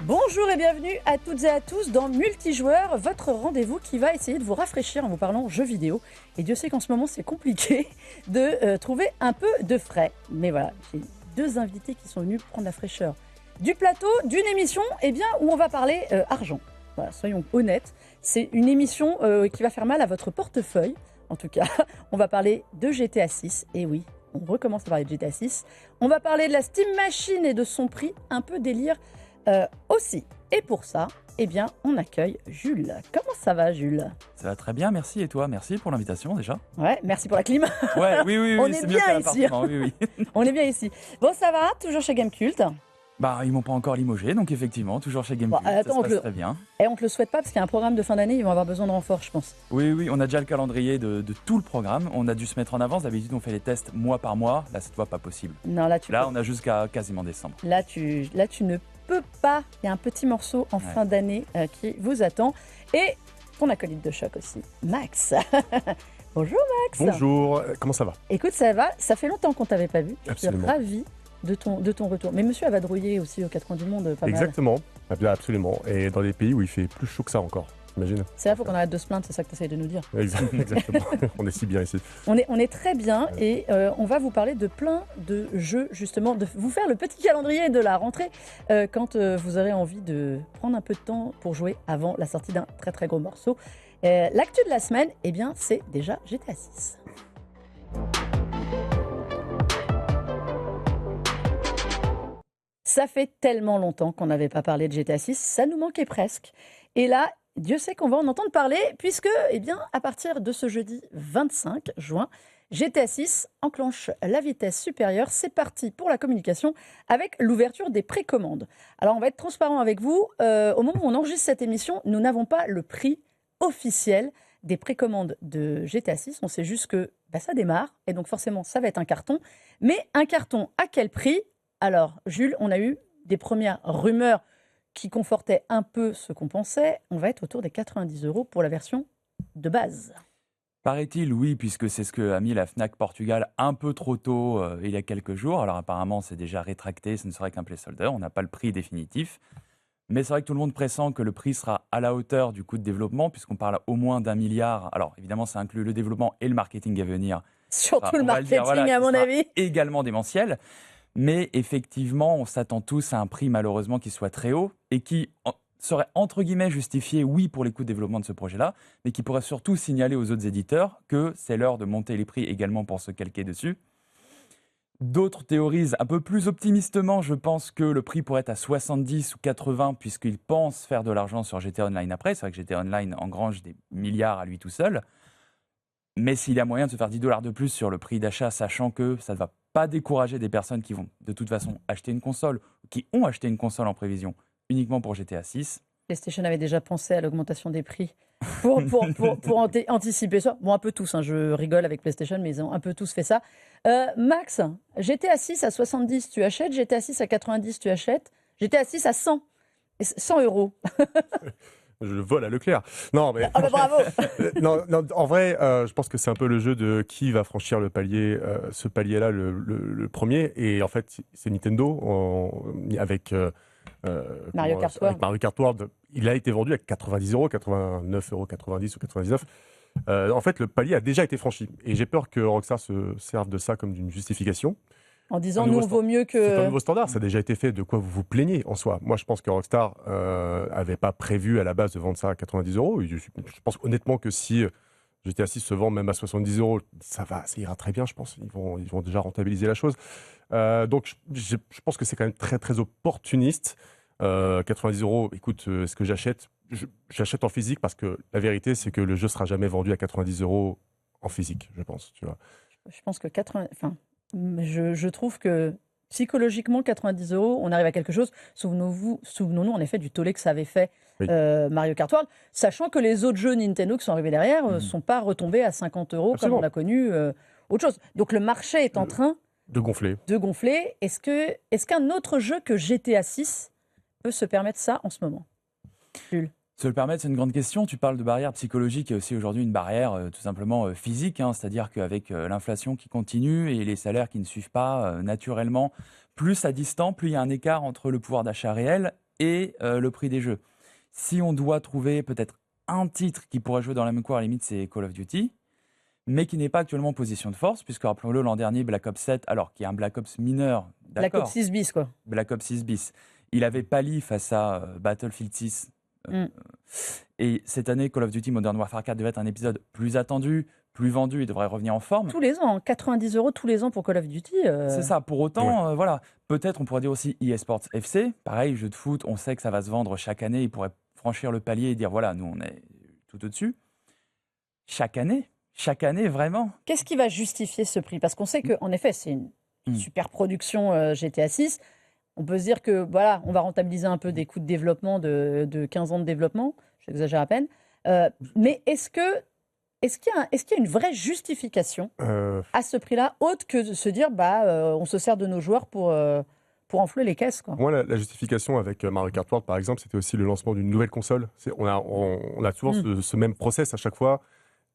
Bonjour et bienvenue à toutes et à tous dans Multijoueur, votre rendez-vous qui va essayer de vous rafraîchir en vous parlant jeux vidéo. Et Dieu sait qu'en ce moment c'est compliqué de trouver un peu de frais. Mais voilà, j'ai deux invités qui sont venus prendre la fraîcheur du plateau d'une émission où on va parler argent. Voilà, soyons honnêtes, c'est une émission qui va faire mal à votre portefeuille. En tout cas, on va parler de GTA 6. Et oui, on recommence à parler de GTA 6. On va parler de la Steam Machine et de son prix un peu délire aussi. Et pour ça, on accueille Jules. Comment ça va, Jules? Ça va très bien, merci. Et toi? Merci pour l'invitation déjà. Ouais, merci pour la clim. Ouais, oui, On est bien ici. Oui. On est bien ici. Bon, ça va? Toujours chez Gamecult? Bah, ils m'ont pas encore limogé, donc effectivement, toujours chez Gamecult, ça se passe très bien. Et on te le souhaite pas, parce qu'il y a un programme de fin d'année, ils vont avoir besoin de renfort, je pense. Oui, on a déjà le calendrier de tout le programme. On a dû se mettre en avance. D'habitude, on fait les tests mois par mois. Là, cette fois, pas possible. Non, on a jusqu'à quasiment décembre. Là, tu ne peux pas. Il y a un petit morceau en fin d'année qui vous attend. Et ton acolyte de choc aussi, Max. Bonjour, Max. Bonjour, comment ça va? Écoute, ça va. Ça fait longtemps qu'on t'avait pas vu. Absolument. Je suis ravie de ton retour. Mais monsieur a vadrouillé aussi aux quatre coins du monde, pas mal. Exactement, absolument. Et dans des pays où il fait plus chaud que ça encore, t'imagines? C'est là, il faut qu'on arrête de se plaindre, c'est ça que tu essayes de nous dire. Exactement, on est si bien ici. On est très bien et on va vous parler de plein de jeux, justement, de vous faire le petit calendrier de la rentrée quand vous aurez envie de prendre un peu de temps pour jouer avant la sortie d'un très très gros morceau. L'actu de la semaine, c'est déjà GTA 6. Ça fait tellement longtemps qu'on n'avait pas parlé de GTA 6, ça nous manquait presque. Et là, Dieu sait qu'on va en entendre parler, puisque, à partir de ce jeudi 25 juin, GTA 6 enclenche la vitesse supérieure. C'est parti pour la communication avec l'ouverture des précommandes. Alors, on va être transparent avec vous. Au moment où on enregistre cette émission, nous n'avons pas le prix officiel des précommandes de GTA 6. On sait juste que ça démarre, et donc forcément, ça va être un carton. Mais un carton à quel prix? Alors, Jules, on a eu des premières rumeurs qui confortaient un peu ce qu'on pensait. On va être autour des 90 € pour la version de base. Paraît-il, oui, puisque c'est ce que a mis la Fnac Portugal un peu trop tôt il y a quelques jours. Alors apparemment, c'est déjà rétracté, ce ne serait qu'un placeholder. On n'a pas le prix définitif. Mais c'est vrai que tout le monde pressent que le prix sera à la hauteur du coût de développement, puisqu'on parle au moins d'1 milliard. Alors évidemment, ça inclut le développement et le marketing à venir. Surtout le marketing, à mon avis. Également démentiel. Mais effectivement, on s'attend tous à un prix malheureusement qui soit très haut et qui serait entre guillemets justifié, oui, pour les coûts de développement de ce projet-là, mais qui pourrait surtout signaler aux autres éditeurs que c'est l'heure de monter les prix également pour se calquer dessus. D'autres théorisent un peu plus optimistement, je pense que le prix pourrait être à 70 ou 80 puisqu'ils pensent faire de l'argent sur GTA Online après. C'est vrai que GTA Online engrange des milliards à lui tout seul. Mais s'il y a moyen de se faire 10 $ de plus sur le prix d'achat, sachant que ça ne va pas décourager des personnes qui vont de toute façon acheter une console, qui ont acheté une console en prévision uniquement pour GTA 6. PlayStation avait déjà pensé à l'augmentation des prix pour anticiper ça. Bon, un peu tous, je rigole avec PlayStation, mais ils ont un peu tous fait ça. Max, GTA 6 à 70, tu achètes? GTA 6 à 90, tu achètes? GTA 6 à 100 €. Je le vole à Leclerc. Non, mais bravo. non, en vrai, je pense que c'est un peu le jeu de qui va franchir le palier, ce palier-là, le premier. Et en fait, c'est Nintendo avec Mario Kart World. Avec Mario Kart World. Il a été vendu à 90 €, 89 €, 90 ou 99. En fait, le palier a déjà été franchi. Et j'ai peur que Rockstar se serve de ça comme d'une justification. En disant, nous, on vaut mieux que... C'est un nouveau standard, ça a déjà été fait. De quoi vous vous plaignez en soi? Moi, je pense que Rockstar n'avait pas prévu à la base de vendre ça à 90 €. Je pense honnêtement que si GTA 6 se vend même à 70 €, ça ira très bien, je pense. Ils vont déjà rentabiliser la chose. Donc, je pense que c'est quand même très, très opportuniste. 90 €, écoute, est-ce que j'achète? J'achète en physique parce que la vérité, c'est que le jeu ne sera jamais vendu à 90 € en physique, je pense. Tu vois. Je pense que je trouve que psychologiquement, 90 €, on arrive à quelque chose. Souvenons-nous en effet du tollé que ça avait fait Mario Kart World, sachant que les autres jeux Nintendo qui sont arrivés derrière ne sont pas retombés à 50 € comme on a connu autre chose. Donc le marché est en train de gonfler. Est-ce qu'un autre jeu que GTA 6 peut se permettre ça en ce moment? Jules? Se le permettre, c'est une grande question. Tu parles de barrière psychologique, il y a aussi aujourd'hui une barrière tout simplement physique, c'est-à-dire qu'avec l'inflation qui continue et les salaires qui ne suivent pas naturellement, plus ça distend, plus il y a un écart entre le pouvoir d'achat réel et le prix des jeux. Si on doit trouver peut-être un titre qui pourrait jouer dans la même cour, à la limite, c'est Call of Duty, mais qui n'est pas actuellement en position de force, puisque rappelons-le, l'an dernier, Black Ops 7, alors qui est un Black Ops mineur, Black d'accord, Ops 6 bis, quoi. Black Ops 6 bis, il avait pâli face à Battlefield 6. Et cette année, Call of Duty Modern Warfare 4 devait être un épisode plus attendu, plus vendu, il devrait revenir en forme. Tous les ans, 90 € tous les ans pour Call of Duty. C'est ça, pour autant, voilà. Peut-être on pourrait dire aussi eSports FC, pareil, jeu de foot, on sait que ça va se vendre chaque année, il pourrait franchir le palier et dire voilà, nous on est tout au-dessus. Chaque année, vraiment. Qu'est-ce qui va justifier ce prix? Parce qu'on sait qu'en effet, c'est une super production GTA 6. On peut se dire que voilà, on va rentabiliser un peu des coûts de développement de 15 ans de développement, j'exagère à peine. Mais est-ce qu'il y a une vraie justification à ce prix-là, autre que de se dire on se sert de nos joueurs pour enfler les caisses, quoi. Moi, la justification avec Mario Kart World, par exemple, c'était aussi le lancement d'une nouvelle console. On a souvent ce même process à chaque fois.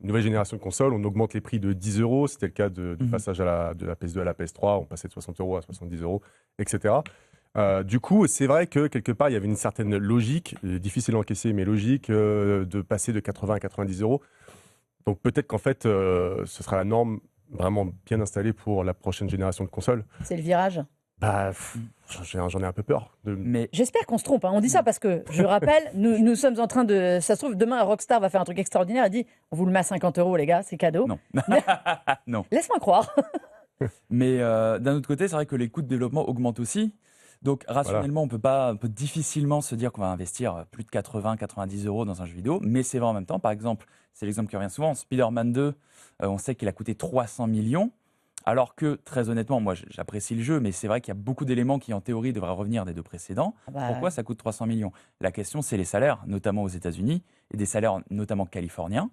Une nouvelle génération de console, on augmente les prix de 10 €. C'était le cas du passage de la PS2 à la PS3. On passait de 60 € à 70 €, etc. Du coup, c'est vrai que quelque part, il y avait une certaine logique, difficile à encaisser, mais logique, de passer de 80 à 90 €. Donc peut-être qu'en fait, ce sera la norme vraiment bien installée pour la prochaine génération de consoles. C'est le virage. J'en ai un peu peur. Mais J'espère qu'on se trompe, hein. On dit ça parce que, je rappelle, nous sommes en train de... Ça se trouve, demain, Rockstar va faire un truc extraordinaire et dit « On vous le met à 50 €, les gars, c'est cadeau. » non. Non. Laisse-moi croire. Mais d'un autre côté, c'est vrai que les coûts de développement augmentent aussi. Donc rationnellement, on peut difficilement se dire qu'on va investir plus de 80-90 € dans un jeu vidéo. Mais c'est vrai en même temps. Par exemple, c'est l'exemple qui revient souvent. Spider-Man 2, on sait qu'il a coûté 300 millions. Alors que, très honnêtement, moi j'apprécie le jeu, mais c'est vrai qu'il y a beaucoup d'éléments qui en théorie devraient revenir des deux précédents. Pourquoi ça coûte 300 millions? La question, c'est les salaires, notamment aux États-Unis, et des salaires notamment californiens.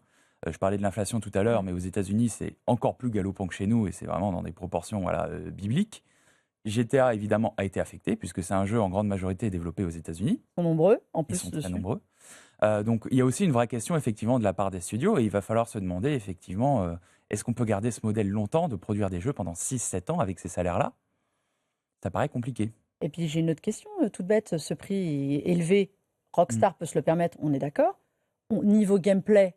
Je parlais de l'inflation tout à l'heure, mais aux États-Unis, c'est encore plus galopant que chez nous, et c'est vraiment dans des proportions bibliques. GTA, évidemment, a été affecté, puisque c'est un jeu en grande majorité développé aux États-Unis. Ils sont nombreux, en plus. Ils sont très nombreux. Donc il y a aussi une vraie question, effectivement, de la part des studios, et il va falloir se demander, effectivement... est-ce qu'on peut garder ce modèle longtemps, de produire des jeux pendant 6-7 ans avec ces salaires-là? Ça paraît compliqué. Et puis j'ai une autre question, toute bête, ce prix élevé, Rockstar peut se le permettre, on est d'accord. Niveau gameplay,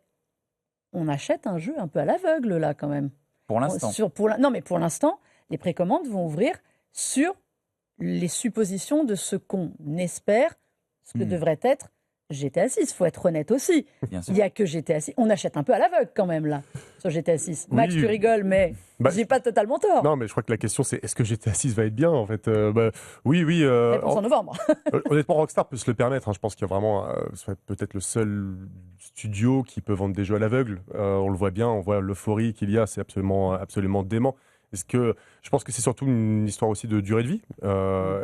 on achète un jeu un peu à l'aveugle là quand même. Pour l'instant. Non mais pour l'instant, les précommandes vont ouvrir sur les suppositions de ce qu'on espère, ce que devrait être GTA 6, il faut être honnête aussi. Bien sûr. Il n'y a que GTA 6. On achète un peu à l'aveugle quand même là, sur GTA 6. Oui. Max, tu rigoles, mais j'ai pas totalement tort. Non, mais je crois que la question c'est est-ce que GTA 6 va être bien en fait Oui. Réponse en novembre. Honnêtement, Rockstar peut se le permettre. Je pense qu'il y a vraiment c'est peut-être le seul studio qui peut vendre des jeux à l'aveugle. On le voit bien, on voit l'euphorie qu'il y a, c'est absolument dément. Je pense que c'est surtout une histoire aussi de durée de vie.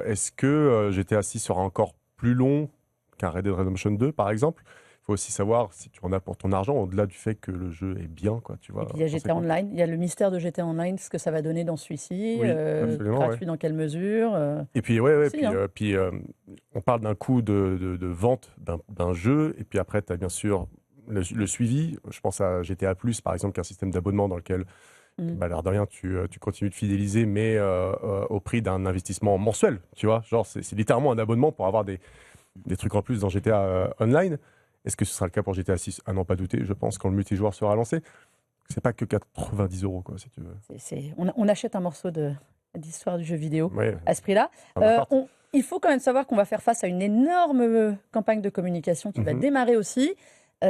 Est-ce que GTA 6 sera encore plus long qu'un Red Dead Redemption 2, par exemple? Il faut aussi savoir si tu en as pour ton argent, au-delà du fait que le jeu est bien, quoi, tu vois. Et puis il y a GTA Online, il y a le mystère de GTA Online, ce que ça va donner dans celui-ci, Oui, absolument, gratuit dans quelle mesure. Et puis, on parle d'un coût de vente d'un jeu, et puis après, tu as bien sûr le suivi. Je pense à GTA+, par exemple, qui est un système d'abonnement dans lequel, l'air de rien, tu continues de fidéliser, mais au prix d'un investissement mensuel, tu vois. Genre, c'est littéralement un abonnement pour avoir des trucs en plus dans GTA Online. Est-ce que ce sera le cas pour GTA 6? À n'en pas douter, je pense, quand le multijoueur sera lancé. C'est pas que 90 €, quoi, si tu veux. On achète un morceau d'histoire du jeu vidéo Ouais. à ce prix-là. Il faut quand même savoir qu'on va faire face à une énorme campagne de communication qui va démarrer aussi.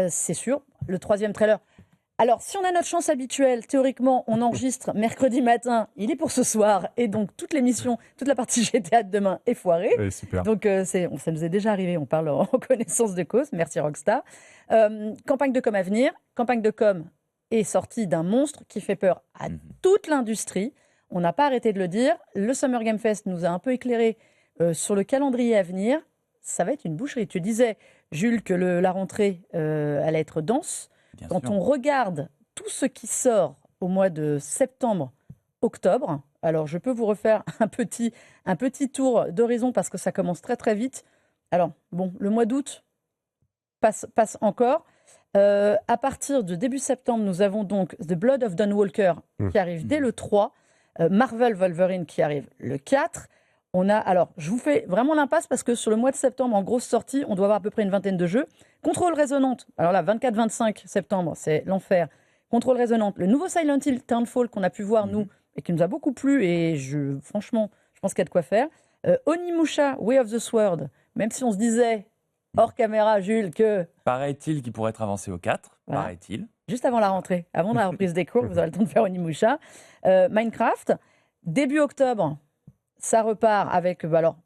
C'est sûr, le 3e trailer. Alors, si on a notre chance habituelle, théoriquement, on enregistre mercredi matin, il est pour ce soir, et donc toute l'émission, toute la partie GTA de demain est foirée. Ouais, super. Donc, ça nous est déjà arrivé, on parle en connaissance de cause, merci Rockstar. Campagne de com à venir, campagne de com est sortie d'un monstre qui fait peur à toute l'industrie. On n'a pas arrêté de le dire, le Summer Game Fest nous a un peu éclairé sur le calendrier à venir. Ça va être une boucherie. Tu disais, Jules, que la rentrée allait être dense. Bien Quand sûr. on regarde tout ce qui sort au mois de septembre, octobre, alors je peux vous refaire un petit tour d'horizon parce que ça commence très très vite. Alors bon, le mois d'août passe encore. À partir de début septembre, nous avons donc The Blood of Dawn Walker qui arrive dès le 3, Marvel Wolverine qui arrive le 4. Alors, je vous fais vraiment l'impasse parce que sur le mois de septembre, en grosse sortie, on doit avoir à peu près une vingtaine de jeux. Contrôle résonante. Alors là, 24-25 septembre, c'est l'enfer. Contrôle résonante. Le nouveau Silent Hill Townfall qu'on a pu voir, nous, et qui nous a beaucoup plu. Et franchement, je pense qu'il y a de quoi faire. Onimusha, Way of the Sword. Même si on se disait, hors caméra, Jules, que... Paraît-il qu'il pourrait être avancé au 4. Voilà. Paraît-il. Juste avant la rentrée, avant la reprise des cours, vous aurez le temps de faire Onimusha. Minecraft. Début octobre, ça repart avec... alors,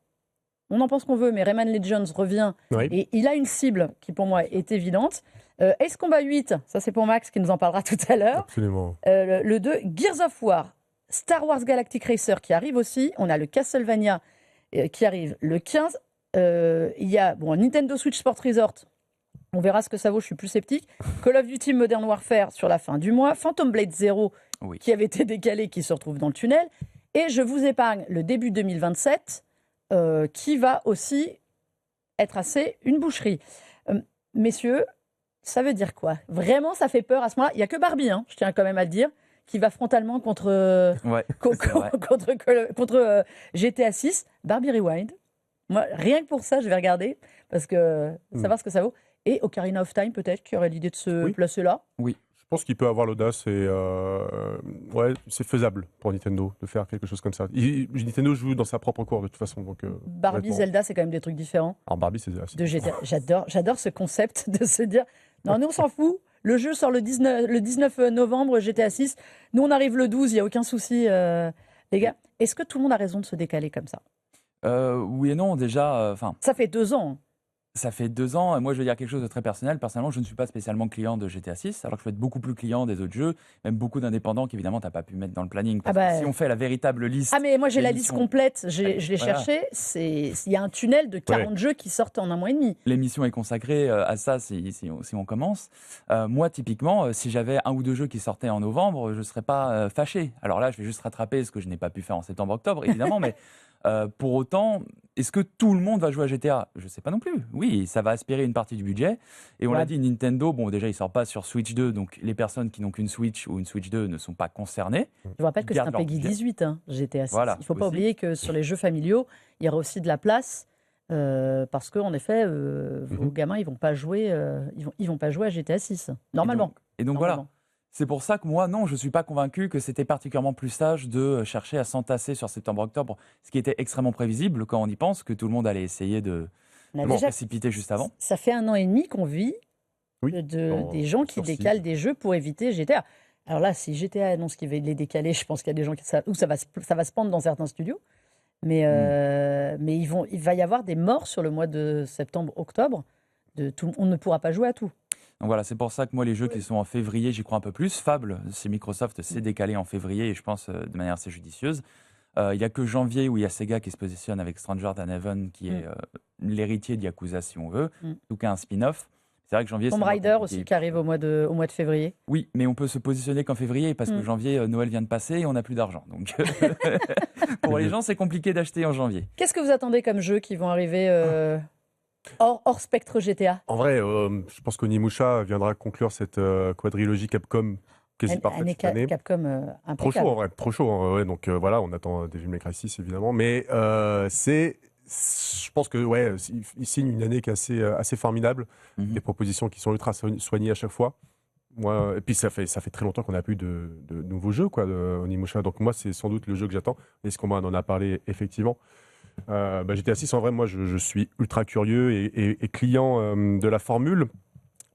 on en pense qu'on veut, mais Rayman Legends revient. Oui. Et il a une cible qui, pour moi, est évidente. Ace Combat 8, ça c'est pour Max qui nous en parlera tout à l'heure. Absolument. Le 2, Gears of War, Star Wars Galactic Racer qui arrive aussi. On a le Castlevania qui arrive le 15. Il y a Nintendo Switch Sport Resort. On verra ce que ça vaut, je suis plus sceptique. Call of Duty Modern Warfare sur la fin du mois. Phantom Blade 0 qui avait été décalé, qui se retrouve dans le tunnel. Et je vous épargne le début 2027 qui va aussi être assez une boucherie. Messieurs, ça veut dire quoi? Vraiment, ça fait peur à ce moment-là. Il n'y a que Barbie, je tiens quand même à le dire, qui va frontalement contre GTA 6. Barbie Rewind. Moi, rien que pour ça, je vais regarder, parce que savoir ce que ça vaut. Et Ocarina of Time, peut-être, qui aurait l'idée de se placer là. Oui. Je pense qu'il peut avoir l'audace et c'est faisable pour Nintendo de faire quelque chose comme ça. Nintendo joue dans sa propre cour de toute façon. Donc, Barbie, honnêtement. Zelda, c'est quand même des trucs différents. Alors Barbie, c'est assez de GTA. J'adore ce concept de se dire non, nous on s'en fout. Le jeu sort le 19 novembre, GTA 6. Nous on arrive le 12, il n'y a aucun souci, les gars. Est-ce que tout le monde a raison de se décaler comme ça? Oui et non, déjà. Ça fait 2 ans. Ça fait 2 ans, et moi je vais dire quelque chose de très personnel. Personnellement, je ne suis pas spécialement client de GTA 6, alors que je peux être beaucoup plus client des autres jeux, même beaucoup d'indépendants qu'évidemment tu n'as pas pu mettre dans le planning. Parce que si on fait la véritable liste. Ah, mais moi j'ai la liste l'émission- complète, je l'ai cherché. Il y a un tunnel de 40 Ouais. jeux qui sortent en un mois et demi. L'émission est consacrée à ça si on commence. Moi, typiquement, si j'avais 1 ou 2 jeux qui sortaient en novembre, je ne serais pas fâché. Alors là, je vais juste rattraper ce que je n'ai pas pu faire en septembre-octobre, évidemment, mais pour autant, est-ce que tout le monde va jouer à GTA? Je ne sais pas non plus. Oui, ça va aspirer une partie du budget. Et on l'a dit, Nintendo, déjà, il ne sort pas sur Switch 2, donc les personnes qui n'ont qu'une Switch ou une Switch 2 ne sont pas concernées. Je vous rappelle que c'est un Peggy 18, GTA 6. Voilà, Il ne faut pas aussi. oublier que sur les jeux familiaux, il y aura aussi de la place. Parce qu'en effet, vos gamins, ils vont pas jouer à GTA 6. Normalement. Et donc voilà. C'est pour ça que moi, non, je ne suis pas convaincu que c'était particulièrement plus sage de chercher à s'entasser sur septembre-octobre, ce qui était extrêmement prévisible quand on y pense, que tout le monde allait essayer de précipiter juste avant. Ça fait 1 an et demi qu'on vit des gens qui décalent des jeux pour éviter GTA. Alors là, si GTA annonce qu'il va les décaler, je pense qu'il y a des gens où ça va se pendre dans certains studios. Mais il va y avoir des morts sur le mois de septembre-octobre. On ne pourra pas jouer à tout. Donc voilà, c'est pour ça que moi, les jeux qui sont en février, j'y crois un peu plus. Fable, chez Microsoft, c'est décalé en février et je pense de manière assez judicieuse. Il n'y a que janvier où il y a Sega qui se positionne avec Stranger Than Heaven, qui est l'héritier de Yakuza, si on veut, en tout cas un spin-off. C'est vrai que janvier, Tomb Raider aussi qui arrive au mois de février. Oui, mais on peut se positionner qu'en février parce que janvier, Noël vient de passer et on n'a plus d'argent. Donc pour les gens, c'est compliqué d'acheter en janvier. Qu'est-ce que vous attendez comme jeux qui vont arriver hors spectre GTA? En vrai, je pense qu'Onimusha viendra conclure cette quadrilogie Capcom quasi parfaite cette année. Capcom impeccable. Trop chaud en vrai, trop chaud. Ouais, donc voilà, on attend Devil May Cry 6 évidemment, mais je pense que il signe une année qui est assez formidable, des propositions qui sont ultra soignées à chaque fois. Moi, et puis ça fait très longtemps qu'on n'a plus de nouveaux jeux de Onimusha, donc moi c'est sans doute le jeu que j'attends. Est-ce qu'on en a parlé effectivement? GTA 6, en vrai, moi je suis ultra curieux et client de la formule.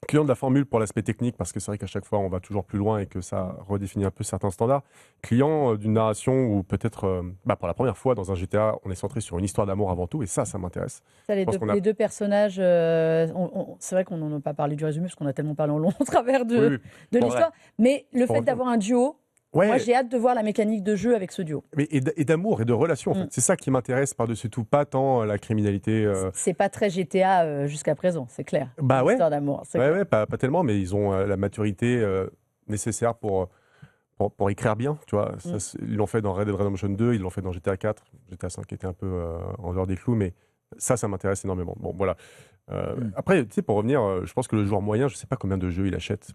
Client de la formule pour l'aspect technique, parce que c'est vrai qu'à chaque fois on va toujours plus loin et que ça redéfinit un peu certains standards. Client d'une narration où peut-être, pour la première fois dans un GTA, on est centré sur une histoire d'amour avant tout, et ça m'intéresse. Les deux personnages, c'est vrai qu'on n'en a pas parlé du résumé, parce qu'on a tellement parlé en long au travers de l'histoire, mais le fait d'avoir un duo, moi j'ai hâte de voir la mécanique de jeu avec ce duo. Et d'amour et de relation, en fait. C'est ça qui m'intéresse par-dessus tout, pas tant la criminalité. C'est pas très GTA jusqu'à présent, c'est clair. Histoire d'amour. Pas tellement, mais ils ont la maturité nécessaire pour écrire bien, tu vois. Ils l'ont fait dans Red Dead Redemption 2, ils l'ont fait dans GTA 4, GTA 5 était un peu en dehors des clous, mais ça m'intéresse énormément. Bon, voilà. Après, tu sais, pour revenir, je pense que le joueur moyen, je sais pas combien de jeux il achète.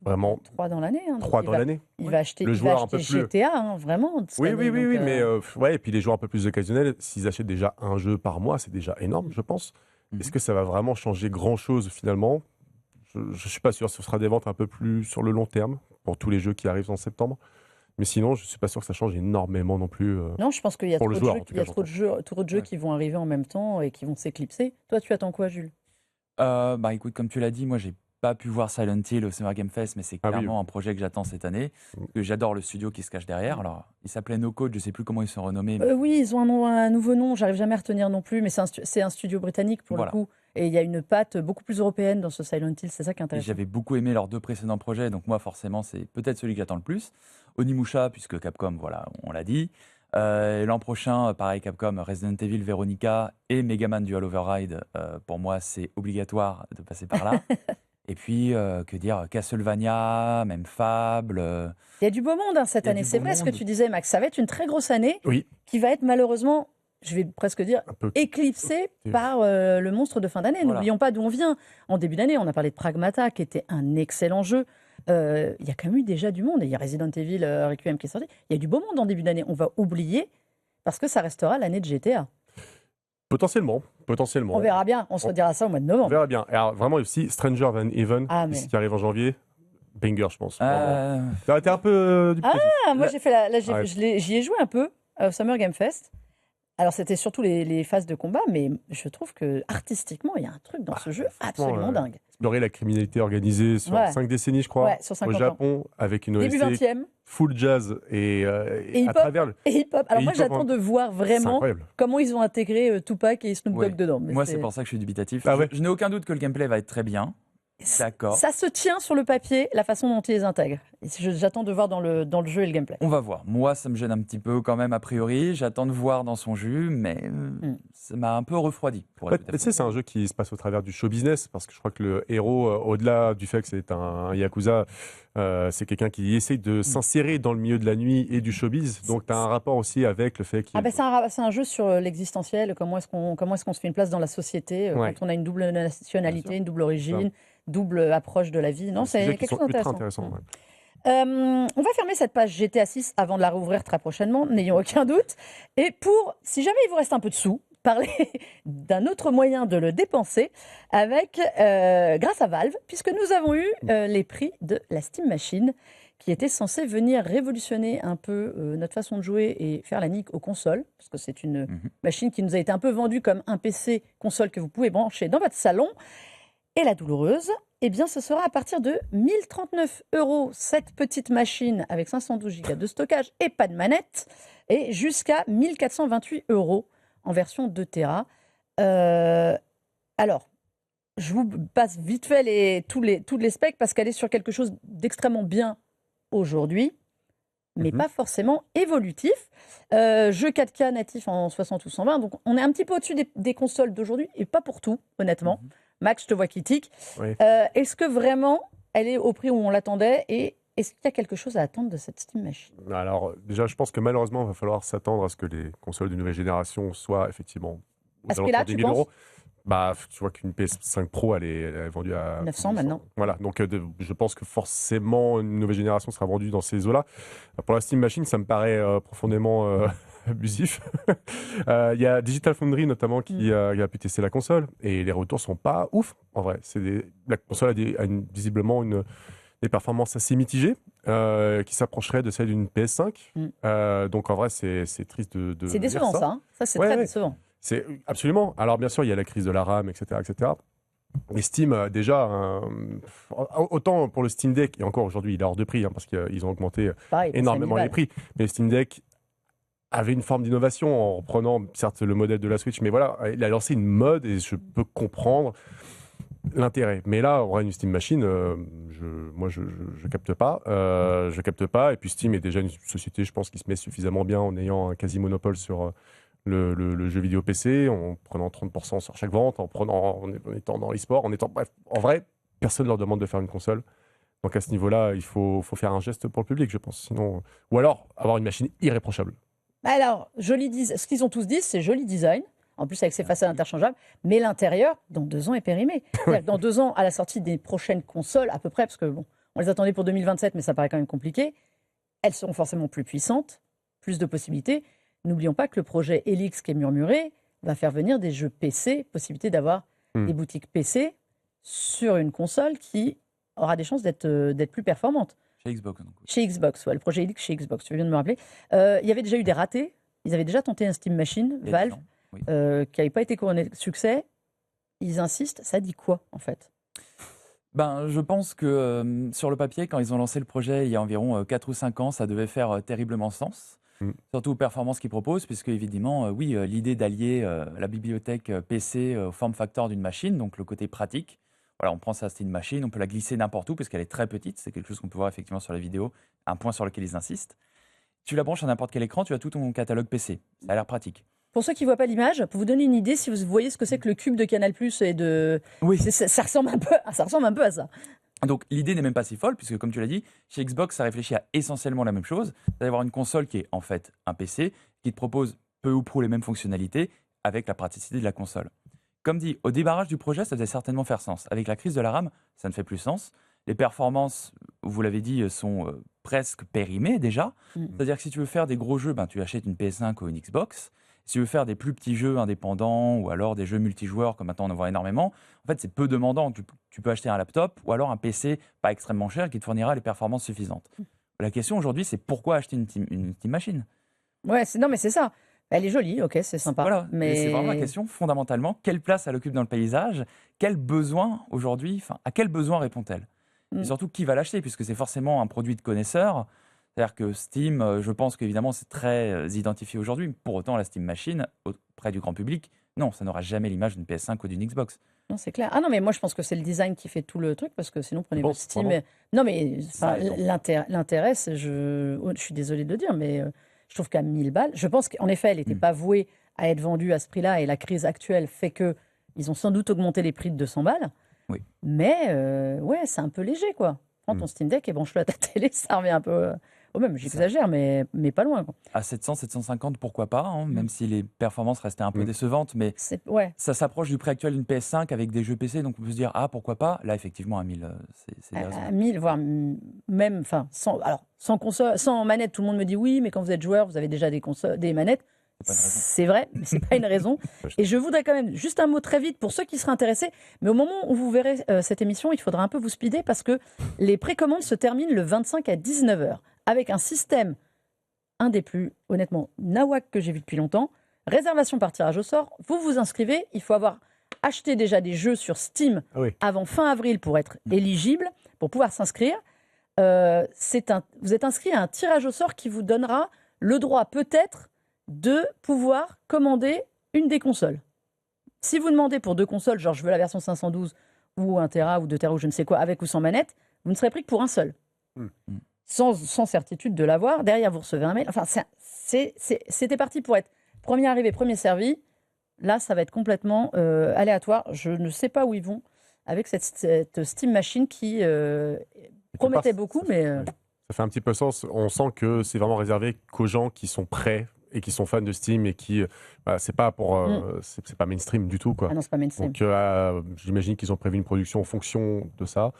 Vraiment 3 dans l'année. Hein, 3 dans l'année. Il va acheter, Le il va joueur un acheter peu plus- GTA, hein, vraiment. cette Oui, année, donc, mais ouais, et puis les joueurs un peu plus occasionnels, s'ils achètent déjà un jeu par mois, c'est déjà énorme, je pense. Mhm. Est-ce que ça va vraiment changer grand-chose finalement? Je ne suis pas sûr. Ce sera des ventes un peu plus sur le long terme pour tous les jeux qui arrivent en septembre. Mais sinon, je ne suis pas sûr que ça change énormément non plus. Non, je pense qu'il y a Pour trop le de joueur, jeux, en tout il y a cas, trop de jeux Ouais. qui vont arriver en même temps et qui vont s'éclipser. Toi, tu attends quoi, Jules? Bah écoute, comme tu l'as dit, moi j'ai pas pu voir Silent Hill au Summer Game Fest, mais c'est Ah oui. clairement un projet que j'attends cette année, parce que j'adore le studio qui se cache derrière. Alors, il s'appelait No Code, je sais plus comment ils sont renommés, mais Oui, ils ont un nouveau nom, j'arrive jamais à retenir non plus, mais c'est un studio britannique pour Voilà. le coup. Et il y a une patte beaucoup plus européenne dans ce Silent Hill, c'est ça qui est et intéressant. j'avais beaucoup aimé leurs 2 précédents projets, donc moi forcément c'est peut-être celui que j'attends le plus. Onimusha, puisque Capcom, voilà, on l'a dit. Et l'an prochain, pareil, Capcom, Resident Evil, Veronica et Mega Man Dual Override. Pour moi, c'est obligatoire de passer par là. Et puis, que dire, Castlevania, même Fable. Il y a du beau monde hein, cette Il y a année, du c'est beau vrai ce que monde. tu disais, Max. Ça va être une très grosse année Oui, qui va être malheureusement, je vais presque dire, un peu. éclipsée Oui. par le monstre de fin d'année. Voilà. N'oublions pas d'où on vient. En début d'année, on a parlé de Pragmata, qui était un excellent jeu. Il y a quand même eu déjà du monde. Il y a Resident Evil Requiem qui est sorti. Il y a du beau monde en début d'année. On va oublier parce que ça restera l'année de GTA. Potentiellement. On verra bien. On se redira ça au mois de On novembre. verra bien. Et alors, vraiment aussi, Stranger Than Even, Ah, mais- ce qui arrive en janvier, banger, je pense. Vraiment. Euh, Ça a été un peu du plaisir. Ah, moi, Là- j'ai fait Ouais. j'y ai joué un peu au Summer Game Fest. Alors, c'était surtout les phases de combat, mais je trouve que artistiquement, il y a un truc dans ce jeu absolument dingue. Explorer la criminalité organisée sur Ouais. 5 décennies, je crois, Ouais, sur au 50 ans. Japon, avec une Début OST 20e full jazz et hip-hop. à travers le... et hip-hop. Alors, Et moi, hip-hop, j'attends hein. de voir C'est vraiment incroyable. comment ils ont intégré Tupac et Snoop Dogg ouais. dedans. Mais Moi, c'est pour ça que je suis dubitatif. Ah ouais. Je n'ai aucun doute que le gameplay va être très bien. D'accord. Ça se tient sur le papier, la façon dont ils les intègrent. Et j'attends de voir dans le jeu et le gameplay. On va voir. Moi, ça me gêne un petit peu quand même, a priori. J'attends de voir dans son jus, mais ça m'a un peu refroidi. Pour être tout à Tu fait sais, c'est un jeu qui se passe au travers du show business, parce que je crois que le héros, au-delà du fait que c'est un yakuza, c'est quelqu'un qui essaye de s'insérer dans le milieu de la nuit et du showbiz. Donc, tu as un rapport aussi avec le fait qu'il... Ah ben c'est un jeu sur l'existentiel, comment est-ce qu'on se fait une place dans la société Ouais. quand on a une double nationalité, Bien sûr. une double origine, double approche de la vie. Non, des c'est sujets qui quelque sont chose ultra d'intéressant. intéressants. Ouais. On va fermer cette page GTA 6 avant de la rouvrir très prochainement, n'ayons aucun doute. Et si jamais il vous reste un peu de sous, parler d'un autre moyen de le dépenser grâce à Valve, puisque nous avons eu les prix de la Steam Machine, qui était censée venir révolutionner un peu notre façon de jouer et faire la nique aux consoles, parce que c'est une machine qui nous a été un peu vendue comme un PC console que vous pouvez brancher dans votre salon. Et la douloureuse, eh bien, ce sera à partir de 1039 €, cette petite machine avec 512 Go de stockage et pas de manette, et jusqu'à 1428 € en version 2 Tera. Alors, je vous passe vite fait tous les specs parce qu'elle est sur quelque chose d'extrêmement bien aujourd'hui, mais pas forcément évolutif. Jeu 4K natif en 60 ou 120, donc on est un petit peu au-dessus des consoles d'aujourd'hui, et pas pour tout, honnêtement. Max, je te vois qui tique. Oui. Est-ce que vraiment elle est au prix où on l'attendait, et est-ce qu'il y a quelque chose à attendre de cette Steam Machine? Alors, déjà, je pense que malheureusement, il va falloir s'attendre à ce que les consoles de nouvelle génération soient effectivement aux À ce prix-là, alentours des tu 1000 penses? €. Bah, tu vois qu'une PS5 Pro, elle est vendue à 900 maintenant. Voilà, donc je pense que forcément, une nouvelle génération sera vendue dans ces eaux-là. Pour la Steam Machine, ça me paraît profondément abusif. Il y a Digital Foundry notamment qui a pu tester la console, et les retours sont pas ouf, en vrai. La console a visiblement des performances assez mitigées, qui s'approcheraient de celles d'une PS5. Donc en vrai, c'est triste de C'est lire décevant, ça. Hein. Ça, c'est Ouais, très ouais. décevant. C'est absolument. Alors bien sûr, il y a la crise de la RAM, etc., etc. Et Steam, déjà, autant pour le Steam Deck, et encore aujourd'hui, il est hors de prix, hein, parce qu'ils ont augmenté Pareil, parce énormément qu'il y a les prix. Mais le Steam Deck avait une forme d'innovation en reprenant, certes, le modèle de la Switch, mais voilà, il a lancé une mode, et je peux comprendre l'intérêt. Mais là, en vrai, une Steam Machine, moi, je capte pas. Je capte pas. Et puis Steam est déjà une société, je pense, qui se met suffisamment bien en ayant un quasi-monopole sur le jeu vidéo PC, en prenant 30% sur chaque vente, en étant dans l'e-sport, bref, en vrai, personne ne leur demande de faire une console. Donc à ce niveau-là, il faut faire un geste pour le public, je pense. Sinon, ou alors avoir une machine irréprochable. Alors, ce qu'ils ont tous dit, c'est joli design. En plus, avec ses façades interchangeables. Mais l'intérieur, dans 2 ans, est périmé. C'est-à-dire que dans 2 ans, à la sortie des prochaines consoles, à peu près, parce que bon, On les attendait pour 2027, mais ça paraît quand même compliqué. Elles seront forcément plus puissantes, plus de possibilités. N'oublions pas que le projet Helix qui est murmuré va faire venir des jeux PC, possibilité d'avoir des boutiques PC sur une console qui aura des chances d'être plus performante. Chez Xbox. Donc. Chez Xbox, le projet Helix chez Xbox, tu viens de me rappeler. Il y avait déjà eu des ratés. Ils avaient déjà tenté un Steam Machine, Valve, Oui. qui n'avait pas été couronné de succès. Ils insistent. Ça dit quoi, en fait? Je pense que sur le papier, quand ils ont lancé le projet il y a environ 4 ou 5 ans, ça devait faire terriblement sens. Surtout aux performances qu'ils proposent, puisque évidemment, l'idée d'allier la bibliothèque PC au form factor d'une machine, donc le côté pratique. Voilà, on prend sa Steam Machine, on peut la glisser n'importe où, parce qu'elle est très petite, c'est quelque chose qu'on peut voir effectivement sur la vidéo, un point sur lequel ils insistent. Tu la branches à n'importe quel écran, tu as tout ton catalogue PC. Ça a l'air pratique. Pour ceux qui ne voient pas l'image, pour vous donner une idée, si vous voyez ce que c'est que le cube de Canal+, et de... Oui. Ça ressemble un peu à ça. Donc l'idée n'est même pas si folle, puisque comme tu l'as dit, chez Xbox, ça réfléchit à essentiellement la même chose, c'est d'avoir une console qui est en fait un PC, qui te propose peu ou prou les mêmes fonctionnalités, avec la praticité de la console. Comme dit, au démarrage du projet, ça devait certainement faire sens. Avec la crise de la RAM, ça ne fait plus sens. Les performances, vous l'avez dit, sont presque périmées déjà. C'est-à-dire que si tu veux faire des gros jeux, tu achètes une PS5 ou une Xbox. Si tu veux faire des plus petits jeux indépendants ou alors des jeux multijoueurs, comme maintenant on en voit énormément, en fait, c'est peu demandant. Tu peux acheter un laptop ou alors un PC pas extrêmement cher qui te fournira les performances suffisantes. La question aujourd'hui, c'est pourquoi acheter une Steam Machine? Ouais, non, mais c'est ça. Elle est jolie, ok, c'est sympa. Voilà, mais c'est vraiment la question, fondamentalement, quelle place elle occupe dans le paysage? Quel besoin aujourd'hui, à quel besoin répond-elle? Et surtout, qui va l'acheter? Puisque c'est forcément un produit de connaisseur. C'est-à-dire que Steam, je pense qu'évidemment, c'est très identifié aujourd'hui. Pour autant, la Steam Machine, auprès du grand public, non, ça n'aura jamais l'image d'une PS5 ou d'une Xbox. Non, c'est clair. Ah non, mais moi, je pense que c'est le design qui fait tout le truc, parce que sinon, prenez votre Steam. Vraiment Non, mais Ça, non. l'intérêt, je suis désolée de le dire, mais je trouve qu'à 1000 balles, je pense qu'en effet, elle n'était pas vouée à être vendue à ce prix-là, et la crise actuelle fait que ils ont sans doute augmenté les prix de 200 balles. Oui. Mais ouais, c'est un peu léger, quoi. Prends ton Steam Deck et branche-le à ta télé, ça revient un peu au même. J'exagère, mais pas loin, quoi. À 700, 750, pourquoi pas, hein, même si les performances restaient un peu décevantes, mais Ouais. ça s'approche du prix actuel d'une PS5 avec des jeux PC, donc on peut se dire, ah, pourquoi pas? Là, effectivement, à 1000, c'est À déraisonnable. 1000, voire même, enfin, sans console, sans manette, tout le monde me dit oui, mais quand vous êtes joueur, vous avez déjà des manettes. C'est pas une raison. C'est vrai, mais c'est pas une raison. Et je voudrais quand même juste un mot très vite pour ceux qui seraient intéressés. Mais au moment où vous verrez cette émission, il faudra un peu vous speeder parce que les précommandes se terminent le 25 à 19h avec un système, un des plus, honnêtement, nawak que j'ai vu depuis longtemps. Réservation par tirage au sort. Vous vous inscrivez. Il faut avoir acheté déjà des jeux sur Steam avant fin avril pour être éligible, pour pouvoir s'inscrire. Vous êtes inscrit à un tirage au sort qui vous donnera le droit peut-être de pouvoir commander une des consoles. Si vous demandez pour 2 consoles, genre je veux la version 512 ou 1 Tera ou 2 Tera ou je ne sais quoi, avec ou sans manette, vous ne serez pris que pour un seul. Sans certitude de l'avoir. Derrière, vous recevez un mail. Enfin, c'était parti pour être premier arrivé, premier servi. Là, ça va être complètement aléatoire. Je ne sais pas où ils vont avec cette Steam Machine qui promettait beaucoup, mais... Ça fait un petit peu sens. On sent que c'est vraiment réservé qu'aux gens qui sont prêts et qui sont fans de Steam et qui, c'est pas c'est pas mainstream du tout, quoi. Ah non, c'est pas mainstream. Donc, j'imagine qu'ils ont prévu une production en fonction de ça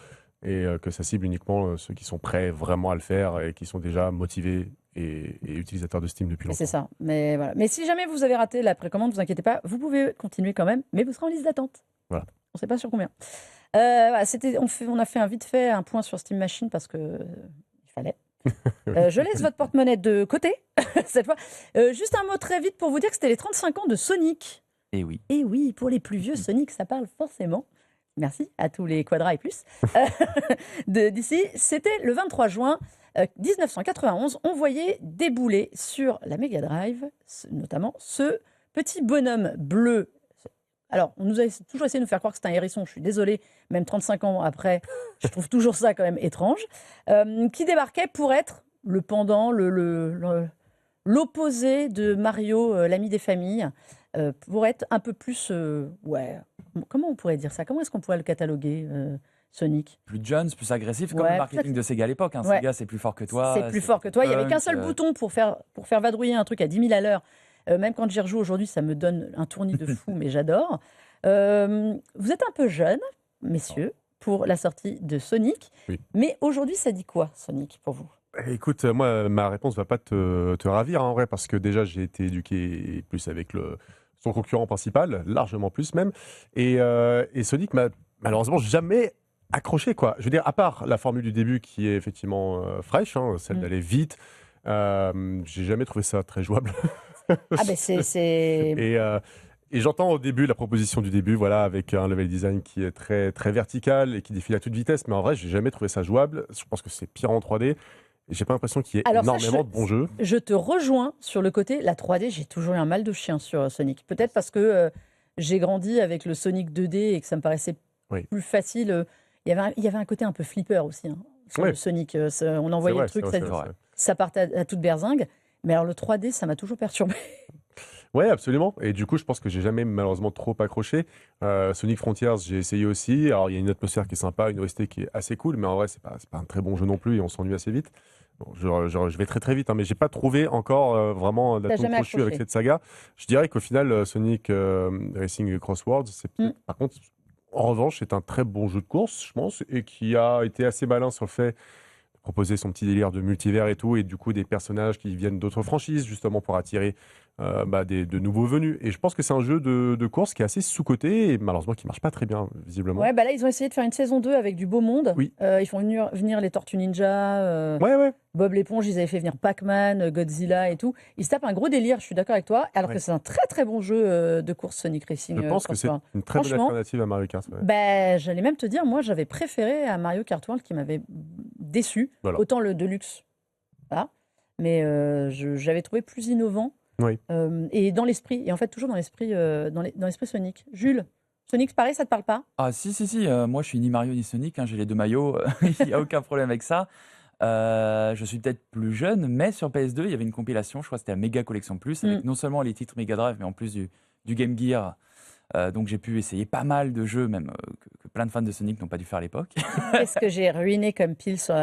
et que ça cible uniquement ceux qui sont prêts vraiment à le faire et qui sont déjà motivés et utilisateurs de Steam depuis longtemps. C'est ça. Mais voilà. Mais si jamais vous avez raté la précommande, ne vous inquiétez pas, vous pouvez continuer quand même, mais vous serez en liste d'attente. Voilà. On ne sait pas sur combien. Voilà, on a fait vite fait un point sur Steam Machine parce que il fallait. Je laisse votre porte-monnaie de côté cette fois. Juste un mot très vite pour vous dire que c'était les 35 ans de Sonic. Et oui. Et oui, pour les plus vieux, Sonic, ça parle forcément. Merci à tous les quadras et plus d'ici. C'était le 23 juin 1991. On voyait débouler sur la Mega Drive, notamment ce petit bonhomme bleu. Alors, on nous a toujours essayé de nous faire croire que c'était un hérisson. Je suis désolée, même 35 ans après, je trouve toujours ça quand même étrange. Qui débarquait pour être le pendant, l'opposé de Mario, l'ami des familles, pour être un peu plus... comment on pourrait dire ça? Comment est-ce qu'on pourrait le cataloguer, Sonic? Plus Jones, plus agressif, comme le marketing de Sega à l'époque. Hein. Ouais. Sega, c'est plus fort que toi. C'est plus fort que toi. Il n'y avait qu'un seul bouton pour faire vadrouiller un truc à 10 000 à l'heure. Même quand j'y rejoue aujourd'hui, ça me donne un tournis de fou, mais j'adore. Vous êtes un peu jeune, messieurs, pour la sortie de Sonic. Oui. Mais aujourd'hui, ça dit quoi, Sonic, pour vous? Écoute, moi, ma réponse va pas te ravir, hein, en vrai, parce que déjà, j'ai été éduqué plus avec son concurrent principal, largement plus même. Et Sonic m'a malheureusement jamais accroché, quoi. Je veux dire, à part la formule du début qui est effectivement fraîche, hein, celle d'aller vite, j'ai jamais trouvé ça très jouable. Ah ben c'est... Et, euh, et j'entends au début la proposition du début, voilà, avec un level design qui est très, très vertical et qui défile à toute vitesse, mais en vrai, j'ai jamais trouvé ça jouable. Je pense que c'est pire en 3D. Et j'ai pas l'impression qu'il y ait Alors ça, énormément de bons jeux. je te rejoins sur le côté, la 3D, j'ai toujours eu un mal de chien sur Sonic. Peut-être parce que j'ai grandi avec le Sonic 2D et que ça me paraissait Oui. plus facile. Il y avait un côté un peu flipper aussi, hein, sur Oui. le Sonic. On envoyait le truc, c'est vrai. ça partait à toute berzingue. Mais alors le 3D, ça m'a toujours perturbé. Ouais, absolument. Et du coup, je pense que j'ai jamais malheureusement trop accroché. Sonic Frontiers, j'ai essayé aussi. Alors, il y a une atmosphère qui est sympa, une OST qui est assez cool, mais en vrai, c'est pas un très bon jeu non plus et on s'ennuie assez vite. Bon, je vais très très vite, hein, mais j'ai pas trouvé encore vraiment T'as d'atome jamais crochu avec accroché. cette saga. Je dirais qu'au final, Sonic Racing Crosswords, par contre, en revanche, c'est un très bon jeu de course, je pense, et qui a été assez malin sur le fait de proposer son petit délire de multivers et tout, et du coup des personnages qui viennent d'autres franchises, justement pour attirer de nouveaux venus. Et je pense que c'est un jeu de course qui est assez sous-coté et malheureusement qui marche pas très bien, visiblement. Ouais, bah là, ils ont essayé de faire une saison 2 avec du beau monde. Oui. Ils font venir les Tortues Ninja, Ouais. Bob l'éponge, ils avaient fait venir Pac-Man, Godzilla et tout. Ils se tapent un gros délire, je suis d'accord avec toi, alors Ouais. que c'est un très très bon jeu de course Sonic Racing. Je pense que c'est Crossword. une très bonne Franchement, alternative à Mario Kart. Ouais. Ben, j'allais même te dire, moi, j'avais préféré à Mario Kart World qui m'avait déçu, Voilà. autant le Deluxe. Voilà. Mais j'avais trouvé plus innovant. Oui. Et dans l'esprit, et en fait, toujours dans l'esprit dans l'esprit Sonic. Jules, Sonic, c'est pareil, ça te parle pas? Ah si, moi je suis ni Mario ni Sonic, hein, j'ai les deux maillots, il n'y a aucun problème avec ça. Je suis peut-être plus jeune, mais sur PS2, il y avait une compilation, je crois que c'était la Mega Collection Plus, avec non seulement les titres Mega Drive, mais en plus du Game Gear. Donc j'ai pu essayer pas mal de jeux, même que plein de fans de Sonic n'ont pas dû faire à l'époque. Qu'est-ce que j'ai ruiné comme pile sur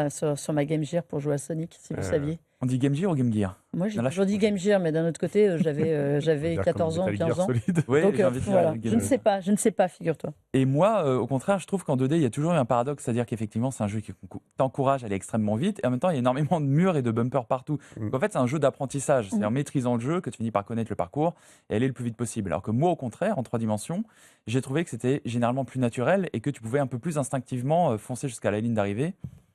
ma Game Gear pour jouer à Sonic, si vous saviez? On dit Game Gear ou Game Gear? Moi, j'ai Là, toujours dit Game Gear, mais d'un autre côté, j'avais 14 ans ou 15 ans. Oui, Donc j'ai envie de dire voilà, Game je ne sais pas, figure-toi. Et moi, au contraire, je trouve qu'en 2D, il y a toujours eu un paradoxe, c'est-à-dire qu'effectivement, c'est un jeu qui t'encourage à aller extrêmement vite, et en même temps, il y a énormément de murs et de bumpers partout. Donc en fait, c'est un jeu d'apprentissage. C'est en maîtrisant le jeu que tu finis par connaître le parcours et aller le plus vite possible. Alors que moi, au contraire, en 3 dimensions, j'ai trouvé que c'était généralement plus naturel et que tu pouvais un peu plus instinctivement foncer jusqu'à la ligne d'arrivée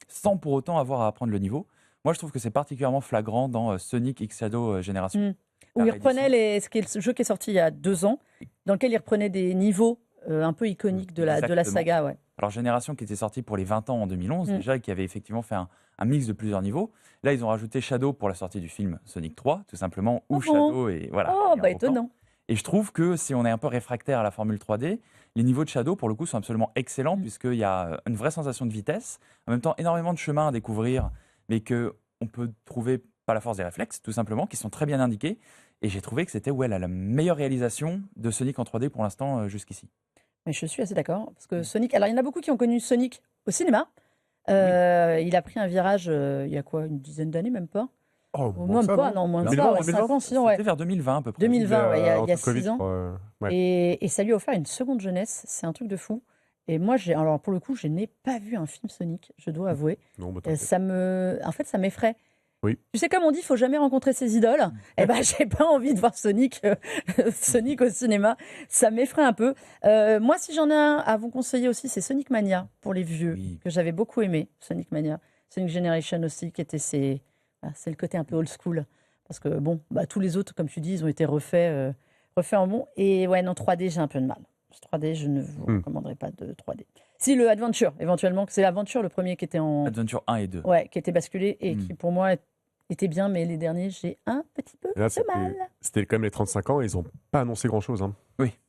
sans pour autant avoir à apprendre le niveau. Moi, je trouve que c'est particulièrement flagrant dans Sonic X Shadow Génération. Où il reprenait ce jeu qui est sorti il y a 2 ans, dans lequel il reprenait des niveaux un peu iconiques de la saga. Ouais. Alors, Génération qui était sortie pour les 20 ans en 2011, déjà, et qui avait effectivement fait un mix de plusieurs niveaux. Là, ils ont rajouté Shadow pour la sortie du film Sonic 3, tout simplement, où Shadow est. Voilà, Oh, est bah en haut plan. étonnant. Et je trouve que si on est un peu réfractaire à la formule 3D, les niveaux de Shadow, pour le coup, sont absolument excellents, puisqu'il y a une vraie sensation de vitesse, en même temps énormément de chemins à découvrir, mais qu'on peut trouver par la force des réflexes, tout simplement, qui sont très bien indiqués. Et j'ai trouvé que c'était la meilleure réalisation de Sonic en 3D pour l'instant jusqu'ici. Mais je suis assez d'accord, parce que Sonic... Alors, il y en a beaucoup qui ont connu Sonic au cinéma. Il a pris un virage, il y a quoi, une dizaine d'années, même pas? Oh, Moins ça, pas, non non, moins de 2020, ça, ouais, 2020. 5 ans, 6 ans, ouais. C'était vers 2020 à peu près. 2020, ouais, il y a entre 6 Covid, ans. ouais. Et ça lui a offert une seconde jeunesse, c'est un truc de fou. Et moi, alors pour le coup, je n'ai pas vu un film Sonic, je dois avouer. Non, bah, En fait, ça m'effraie. Oui. Tu sais, comme on dit, il faut jamais rencontrer ses idoles. Eh ben, j'ai pas envie de voir Sonic au cinéma. Ça m'effraie un peu. Moi, si j'en ai un à vous conseiller aussi, c'est Sonic Mania pour les vieux, que j'avais beaucoup aimé. Sonic Mania, Sonic Generation aussi, qui était c'est le côté un peu old school. Parce que bon, tous les autres, comme tu dis, ils ont été refaits en bon. Et ouais, non, 3D, j'ai un peu de mal. 3D, je ne vous recommanderais pas de 3D. Si, le Adventure, éventuellement, c'est l'Aventure, le premier qui était en... Adventure 1 et 2. Ouais, qui était basculé et qui, pour moi, était bien, mais les derniers, j'ai un petit peu Là, de mal. C'était quand même les 35 ans et ils n'ont pas annoncé grand-chose. Hein.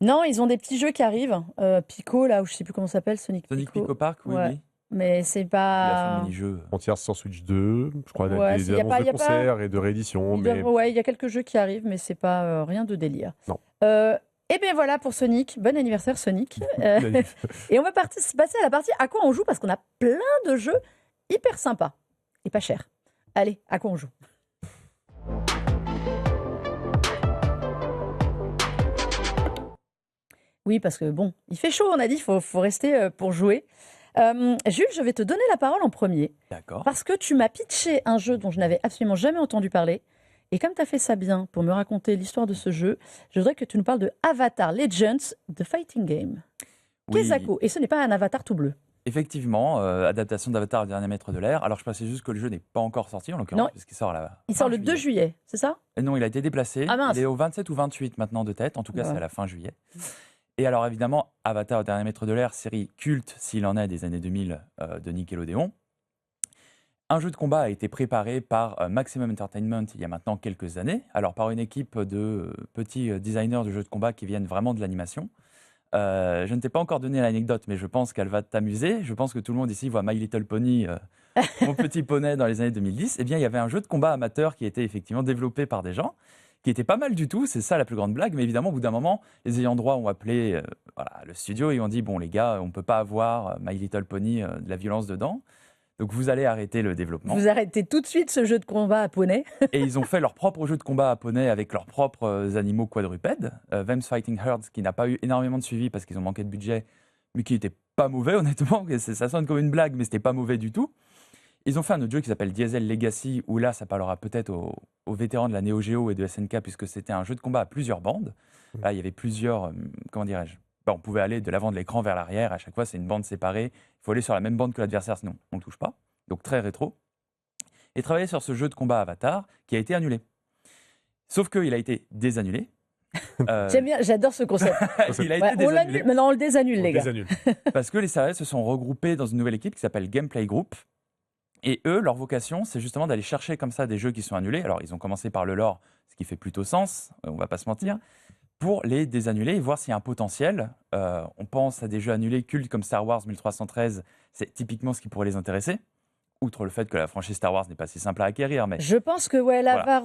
Non, ils ont des petits jeux qui arrivent. Pico, là, où je ne sais plus comment ça s'appelle, Sonic Pico Park, oui, ouais. oui. Mais c'est Il a pas... fait mini-jeu. Frontiers sur Switch 2, je crois, Ouais, des y a annonces pas- de y a pas- concerts et de rééditions. Mais Ouais, il y a quelques jeux qui arrivent, mais c'est pas rien de délire. Non. Et bien voilà pour Sonic. Bon anniversaire, Sonic. Et on va passer à la partie à quoi on joue, parce qu'on a plein de jeux hyper sympas et pas chers. Allez, à quoi on joue? Oui, parce que bon, il fait chaud, on a dit, il faut rester pour jouer. Jules, je vais te donner la parole en premier, D'accord. parce que tu m'as pitché un jeu dont je n'avais absolument jamais entendu parler. Et comme tu as fait ça bien pour me raconter l'histoire de ce jeu, je voudrais que tu nous parles de Avatar Legends, The Fighting Game. Oui, Kezako, et ce n'est pas un avatar tout bleu. effectivement, adaptation d'Avatar, le dernier maître de l'air. Alors, je pensais juste que le jeu n'est pas encore sorti, en Non. l'occurrence, puisqu'il sort là. Il sort le 2 juillet, c'est ça? Et non, il a été déplacé. Ah mince. Il est au 27 ou 28 maintenant de tête. En tout cas, Ouais. c'est à la fin juillet. Et alors, évidemment, Avatar, le dernier maître de l'air, série culte, s'il en est, des années 2000 de Nickelodeon. Un jeu de combat a été préparé par Maximum Entertainment il y a maintenant quelques années. Alors, par une équipe de petits designers de jeux de combat qui viennent vraiment de l'animation. Je ne t'ai pas encore donné l'anecdote, mais je pense qu'elle va t'amuser. Je pense que tout le monde ici voit My Little Pony, mon petit poney dans les années 2010. Eh bien, il y avait un jeu de combat amateur qui était effectivement développé par des gens, qui était pas mal du tout. C'est ça la plus grande blague. Mais évidemment, au bout d'un moment, les ayants droit ont appelé voilà, le studio et ont dit bon, les gars, on ne peut pas avoir My Little Pony de la violence dedans. Donc, vous allez arrêter le développement. Vous arrêtez tout de suite ce jeu de combat à poney. Et ils ont fait leur propre jeu de combat à poney avec leurs propres animaux quadrupèdes. Them's Fighting Herds, qui n'a pas eu énormément de suivi parce qu'ils ont manqué de budget, mais qui n'était pas mauvais, honnêtement. Ça sonne comme une blague, mais c'était pas mauvais du tout. Ils ont fait un autre jeu qui s'appelle Diesel Legacy, où là, ça parlera peut-être aux vétérans de la Neo Geo et de SNK, puisque c'était un jeu de combat à plusieurs bandes. Là, il y avait plusieurs, comment dirais-je, on pouvait aller de l'avant de l'écran vers l'arrière. À chaque fois, c'est une bande séparée. Il faut aller sur la même bande que l'adversaire, sinon on ne le touche pas. Donc très rétro. Et travailler sur ce jeu de combat Avatar qui a été annulé. Sauf qu'il a été désannulé. J'aime bien, j'adore ce concept. Il a Ouais, été on désannulé l'annule, maintenant on le désannule, les gars. Désannule. parce que les salariés se sont regroupés dans une nouvelle équipe qui s'appelle Gameplay Group. Et eux, leur vocation, c'est justement d'aller chercher comme ça des jeux qui sont annulés. Alors, ils ont commencé par le lore, ce qui fait plutôt sens, on va pas se mentir, pour les désannuler et voir s'il y a un potentiel. On pense à des jeux annulés cultes comme Star Wars 1313, c'est typiquement ce qui pourrait les intéresser. Outre le fait que la franchise Star Wars n'est pas si simple à acquérir, mais Je pense que ouais, là,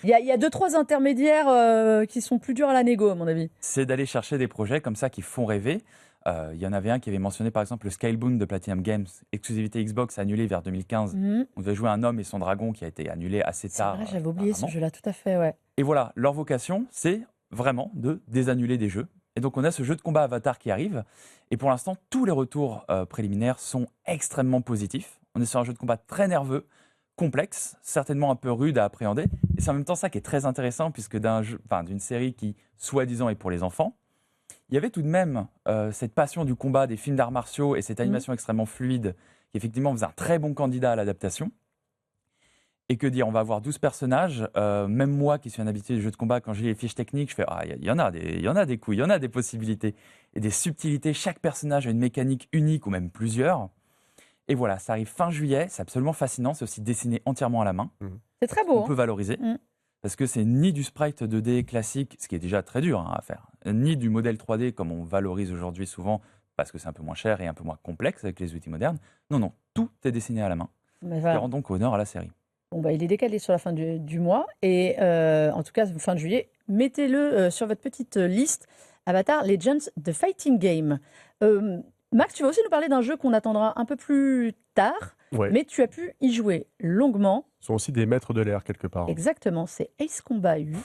il y a 2-3 intermédiaires qui sont plus durs à la négo, à mon avis. c'est d'aller chercher des projets comme ça qui font rêver. Il y en avait un qui avait mentionné par exemple le Skybound de Platinum Games, exclusivité Xbox annulée vers 2015. Mhm. On devait jouer un homme et son dragon qui a été annulé assez C'est tard. vrai, j'avais oublié ce apparemment. jeu-là, tout à fait, ouais. Et voilà, leur vocation, c'est vraiment de désannuler des jeux. Et donc on a ce jeu de combat Avatar qui arrive. Et pour l'instant, tous les retours préliminaires sont extrêmement positifs. On est sur un jeu de combat très nerveux, complexe, certainement un peu rude à appréhender. Et c'est en même temps ça qui est très intéressant, puisque d'une série qui, soi-disant, est pour les enfants, il y avait tout de même cette passion du combat, des films d'arts martiaux et cette animation extrêmement fluide, qui effectivement faisait un très bon candidat à l'adaptation. Et que dire, on va avoir 12 personnages. Même moi, qui suis un habitué du jeu de combat, quand j'ai les fiches techniques, je fais ah, il y en a des coups, il y en a des possibilités et des subtilités. Chaque personnage a une mécanique unique ou même plusieurs. Et voilà, ça arrive fin juillet, c'est absolument fascinant. C'est aussi dessiné entièrement à la main. C'est très beau. On peut valoriser parce que c'est ni du sprite 2D classique, ce qui est déjà très dur à faire, ni du modèle 3D comme on valorise aujourd'hui souvent parce que c'est un peu moins cher et un peu moins complexe avec les outils modernes. Non, tout est dessiné à la main. Mais Qui voilà. rend donc honneur à la série. Bon, bah, il est décalé sur la fin du mois. Et en tout cas, fin de juillet, mettez-le sur votre petite liste. Avatar Legends The Fighting Game. Max, tu vas aussi nous parler d'un jeu qu'on attendra un peu plus tard, Ouais. mais tu as pu y jouer longuement. Ce sont aussi des maîtres de l'air quelque part. Exactement, c'est Ace Combat 8,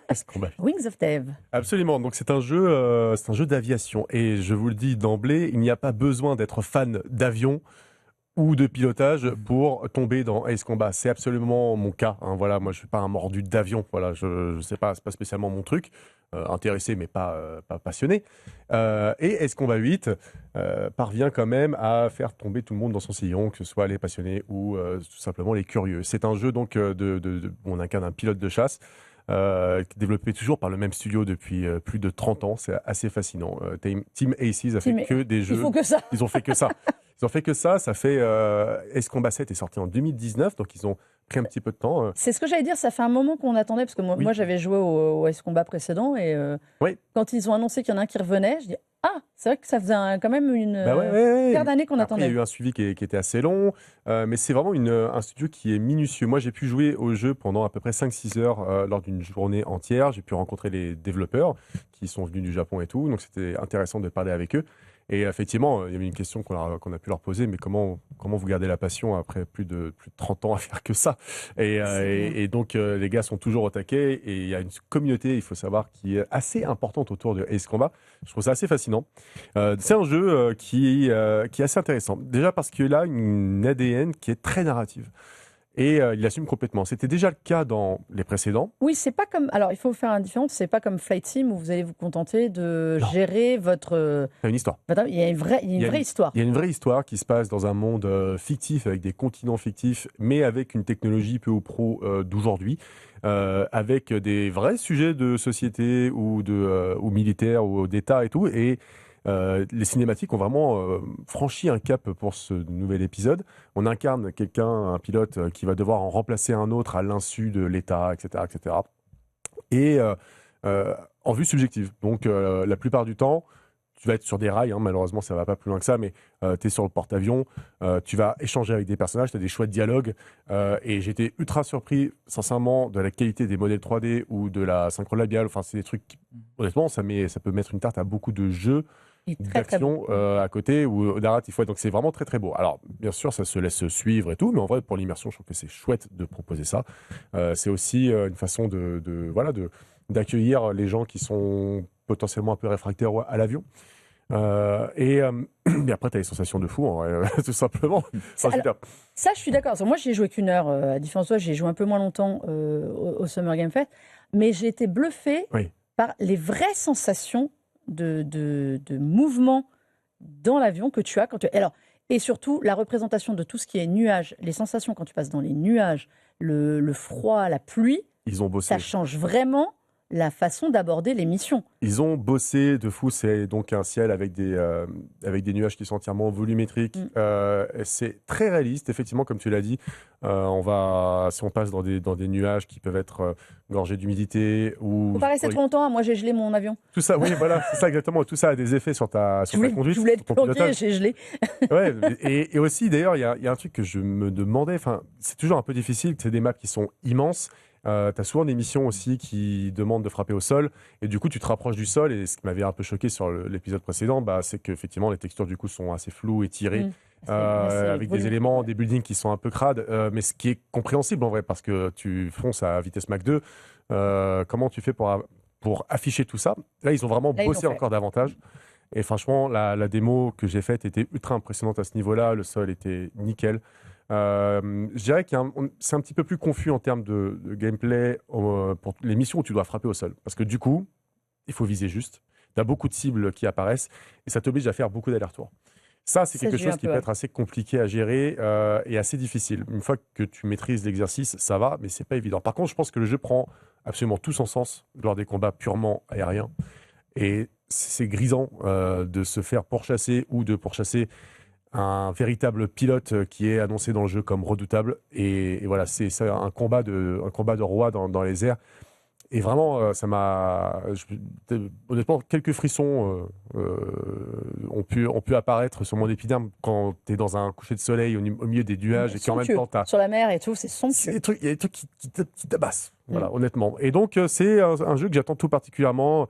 Est-ce qu'on va- Wings of Death. Absolument. Donc c'est un jeu d'aviation. Et je vous le dis d'emblée, il n'y a pas besoin d'être fan d'avion ou de pilotage pour tomber dans Ace Combat. C'est absolument mon cas. Hein. Voilà, moi je suis pas un mordu d'avion. Voilà, je sais pas, c'est pas spécialement mon truc. Intéressé mais pas passionné. Et Ace Combat 8 parvient quand même à faire tomber tout le monde dans son sillon, que ce soit les passionnés ou tout simplement les curieux. C'est un jeu donc on incarne un pilote de chasse. Développé toujours par le même studio depuis plus de 30 ans. C'est assez fascinant. Team Aces a fait que des jeux. Il faut que ça. Ils ont fait que ça. Ils ont fait que ça. Ça fait Ace Combat 7 est sorti en 2019, donc ils ont pris un petit peu de temps. C'est ce que j'allais dire, ça fait un moment qu'on attendait, parce que moi, Oui. moi, j'avais joué au Ace Combat précédent, et Oui. quand ils ont annoncé qu'il y en a un qui revenait, je dis ah, c'est vrai que ça faisait quand même une Bah ouais. paire d'années qu'on Après, il y attendait. a eu un suivi qui était assez long, mais c'est vraiment un studio qui est minutieux. Moi, j'ai pu jouer au jeu pendant à peu près 5-6 heures lors d'une journée entière. J'ai pu rencontrer les développeurs qui sont venus du Japon et tout, donc c'était intéressant de parler avec eux. Et effectivement, il y avait une question qu'on a pu leur poser, mais comment vous gardez la passion après plus de 30 ans à faire que ça? Et donc, les gars sont toujours au taquet, et il y a une communauté, il faut savoir, qui est assez importante autour de Ace Combat. Je trouve ça assez fascinant. C'est un jeu qui est assez intéressant. Déjà parce qu'il a une ADN qui est très narrative. Et il assume complètement. C'était déjà le cas dans les précédents. Oui, c'est pas comme. Alors, il faut faire une différence. C'est pas comme Flight Sim où vous allez vous contenter de Non. gérer votre. Il y a une histoire. Il y a une vraie histoire. Il y a une vraie histoire qui se passe dans un monde fictif, avec des continents fictifs, mais avec une technologie peu ou prou d'aujourd'hui, avec des vrais sujets de société ou militaires ou d'État et tout. Et les cinématiques ont vraiment franchi un cap pour ce nouvel épisode. On incarne un pilote qui va devoir en remplacer un autre à l'insu de l'État, etc., etc. Et en vue subjective. Donc la plupart du temps, tu vas être sur des rails, hein, malheureusement ça va pas plus loin que ça, mais tu es sur le porte-avions, tu vas échanger avec des personnages, tu as des choix de dialogue, et j'étais ultra surpris, sincèrement, de la qualité des modèles 3D ou de la synchro labiale. Enfin, c'est des trucs qui, honnêtement, ça peut mettre une tarte à beaucoup de jeux d'action à côté ou narratif. Ouais, donc c'est vraiment très très beau. Alors bien sûr, ça se laisse suivre et tout, mais en vrai, pour l'immersion, je trouve que c'est chouette de proposer ça. C'est aussi une façon d'accueillir les gens qui sont potentiellement un peu réfractaires à l'avion. Et après, tu as les sensations de fou, en vrai, tout simplement. Ça, je suis d'accord. Moi, j'ai joué qu'une heure. À différence de toi, j'ai joué un peu moins longtemps au Summer Game Fest. Mais j'ai été bluffée par les vraies sensations de mouvement dans l'avion que tu as quand tu... Alors, et surtout, la représentation de tout ce qui est nuages, les sensations quand tu passes dans les nuages, le froid, la pluie, ils ont bossé. Ça change vraiment la façon d'aborder les missions. Ils ont bossé de fou. C'est donc un ciel avec des nuages qui sont entièrement volumétriques. C'est très réaliste, effectivement, comme tu l'as dit. Si on passe dans des nuages qui peuvent être gorgés d'humidité ou... Faut pas rester trop longtemps. Moi, j'ai gelé mon avion. Tout ça, oui, voilà, c'est ça exactement. Tout ça a des effets sur ta conduite. Je voulais être planqué, j'ai gelé. Ouais, et aussi, d'ailleurs, il y a un truc que je me demandais. Enfin, c'est toujours un peu difficile. C'est des maps qui sont immenses. Tu as souvent des missions aussi qui demandent de frapper au sol, et du coup tu te rapproches du sol, et ce qui m'avait un peu choqué sur l'épisode précédent, c'est qu'effectivement les textures du coup sont assez floues et tirées, avec des éléments, des buildings qui sont un peu crades, mais ce qui est compréhensible en vrai, parce que tu fonces à vitesse Mach 2, comment tu fais pour afficher tout ça? Là ils ont vraiment bossé encore davantage, et franchement la démo que j'ai faite était ultra impressionnante à ce niveau-là, le sol était nickel. Je dirais que c'est un petit peu plus confus en termes de gameplay pour les missions où tu dois frapper au sol. Parce que du coup, il faut viser juste. Tu as beaucoup de cibles qui apparaissent et ça t'oblige à faire beaucoup d'allers-retours. Ça, c'est quelque chose qui peut être assez compliqué à gérer et assez difficile. Une fois que tu maîtrises l'exercice, ça va, mais c'est pas évident. Par contre, je pense que le jeu prend absolument tout son sens lors des combats purement aériens. Et c'est grisant de se faire pourchasser ou de pourchasser un véritable pilote qui est annoncé dans le jeu comme redoutable, et voilà, c'est un combat de roi dans les airs, et vraiment ça m'a honnêtement, quelques frissons ont pu apparaître sur mon épiderme quand tu es dans un coucher de soleil au milieu des nuages, et qu'en même temps sur la mer et tout, c'est somptueux. Il y a des trucs qui tabassent. Voilà, honnêtement. Et donc, c'est un jeu que j'attends tout particulièrement,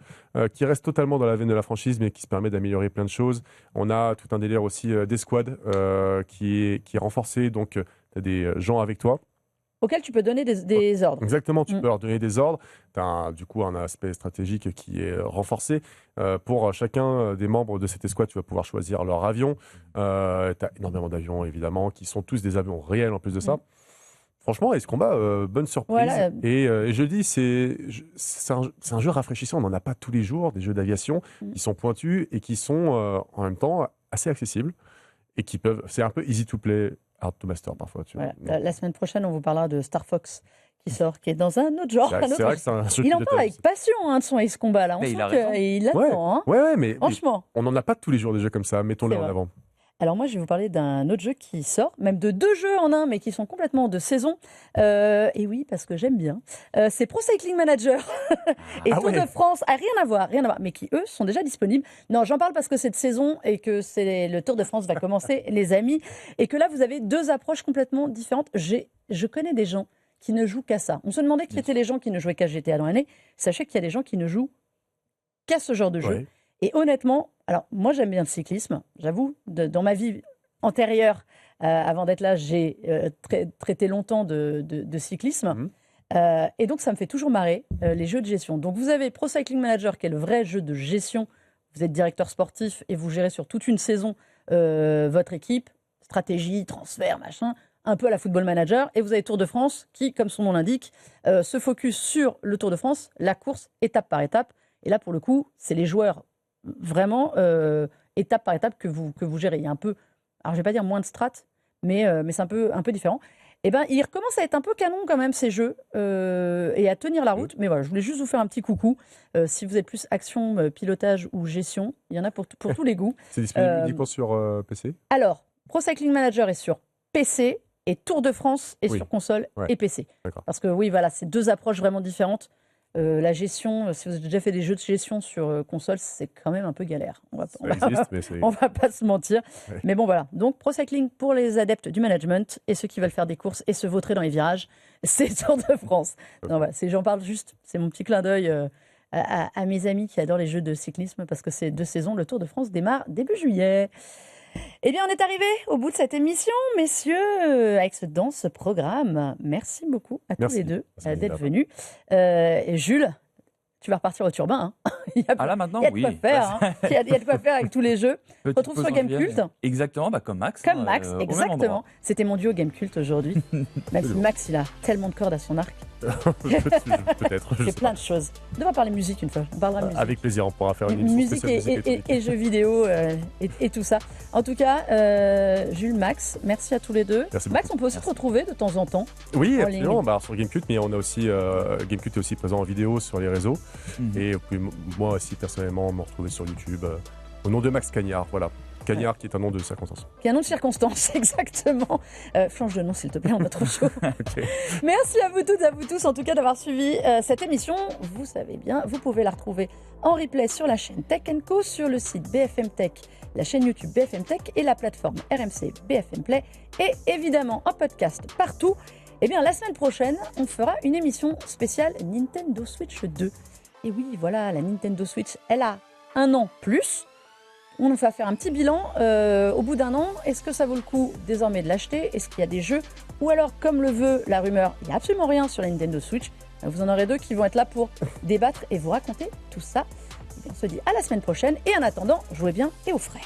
qui reste totalement dans la veine de la franchise, mais qui se permet d'améliorer plein de choses. On a tout un délire aussi d'escouade qui est renforcé. Donc, tu as des gens avec toi. Auxquels tu peux donner des ordres. Exactement, tu peux leur donner des ordres. Tu as du coup un aspect stratégique qui est renforcé. Pour chacun des membres de cette escouade, tu vas pouvoir choisir leur avion. Tu as énormément d'avions, évidemment, qui sont tous des avions réels en plus de ça. Franchement, Ace Combat, bonne surprise. Voilà. Et je dis, c'est un jeu rafraîchissant. On n'en a pas tous les jours, des jeux d'aviation qui sont pointus et qui sont en même temps assez accessibles et qui peuvent. C'est un peu easy to play, hard to master parfois. La semaine prochaine, on vous parlera de Star Fox qui sort, qui est dans un autre genre. C'est vrai que c'est un jeu il en parle avec passion de son Ace Combat là. On sent qu'il l'attend. Ouais, mais franchement, on n'en a pas tous les jours des jeux comme ça. Mettons-les en avant. Alors moi, je vais vous parler d'un autre jeu qui sort, même de 2 jeux en un, mais qui sont complètement de saison. Et oui, parce que j'aime bien. C'est Pro Cycling Manager et Tour de France. Rien à voir, mais qui, eux, sont déjà disponibles. Non, j'en parle parce que c'est de saison et que le Tour de France va commencer, les amis. Et que là, vous avez 2 approches complètement différentes. Je connais des gens qui ne jouent qu'à ça. On se demandait qui étaient les gens qui ne jouaient qu'à GTA dans l'année. Sachez qu'il y a des gens qui ne jouent qu'à ce genre de jeu. Et honnêtement, Alors, moi, j'aime bien le cyclisme, j'avoue. Dans ma vie antérieure, avant d'être là, j'ai traité longtemps de cyclisme. Et donc, ça me fait toujours marrer, les jeux de gestion. Donc, vous avez Pro Cycling Manager, qui est le vrai jeu de gestion. Vous êtes directeur sportif et vous gérez sur toute une saison votre équipe, stratégie, transfert, machin, un peu à la Football Manager. Et vous avez Tour de France, qui, comme son nom l'indique, se focus sur le Tour de France, la course, étape par étape. Et là, pour le coup, c'est les joueurs, vraiment, étape par étape, que vous gérez. Il y a un peu, alors je ne vais pas dire moins de strates, mais c'est un peu différent. Eh bien, il recommence à être un peu canon quand même, ces jeux, et à tenir la route. Mais voilà, je voulais juste vous faire un petit coucou. Si vous êtes plus action, pilotage ou gestion, il y en a pour tous les goûts. C'est disponible uniquement sur PC? Alors, Pro Cycling Manager est sur PC et Tour de France est sur console et PC. D'accord. Parce que oui, voilà, c'est deux approches vraiment différentes. La gestion, si vous avez déjà fait des jeux de gestion sur console, c'est quand même un peu galère. On va pas se mentir. Ouais. Mais bon, voilà. Donc, Pro Cycling pour les adeptes du management et ceux qui veulent faire des courses et se vautrer dans les virages, c'est Tour de France. Non, voilà, j'en parle juste, c'est mon petit clin d'œil à mes amis qui adorent les jeux de cyclisme parce que c'est 2 saisons. Le Tour de France démarre début juillet. Eh bien, on est arrivé au bout de cette émission, messieurs, avec ce programme. Merci beaucoup à tous les deux d'être venus. Et Jules, tu vas repartir au turbin. Hein. Il y a de quoi faire. Hein. Il y a de quoi faire avec tous les jeux. On retrouve sur Gamecult. Exactement, comme Max. Comme Max, exactement. C'était mon duo Gamecult aujourd'hui. Même si Max, il a tellement de cordes à son arc. Peut-être. C'est plein de choses. On devra parler musique une fois. On parlera musique. Avec plaisir, on pourra faire une émission spéciale musique et jeux vidéo et tout ça. En tout cas, Jules, Max, merci à tous les deux. Max, on peut aussi te retrouver de temps en temps. Oui, absolument. Sur Gamecult, mais on a aussi Gamecult est aussi présent en vidéo sur les réseaux. Et vous pouvez, moi aussi personnellement, me retrouver sur YouTube au nom de Max Cagnard. Voilà. Cagnard qui est un nom de circonstance. Qui est un nom de circonstance, exactement. Change de nom s'il te plaît, on a trop chaud. Okay. Merci à vous toutes, à vous tous en tout cas d'avoir suivi cette émission. Vous savez bien, vous pouvez la retrouver en replay sur la chaîne Tech & Co, sur le site BFM Tech, la chaîne YouTube BFM Tech et la plateforme RMC BFM Play et évidemment en podcast partout. Eh bien la semaine prochaine, on fera une émission spéciale Nintendo Switch 2. Et oui, voilà, la Nintendo Switch, elle a 1 an plus. On nous va faire un petit bilan au bout d'1 an. Est-ce que ça vaut le coup désormais de l'acheter? Est-ce qu'il y a des jeux? Ou alors, comme le veut la rumeur, il n'y a absolument rien sur la Nintendo Switch. Vous en aurez 2 qui vont être là pour débattre et vous raconter tout ça. Et on se dit à la semaine prochaine. Et en attendant, jouez bien et au frais.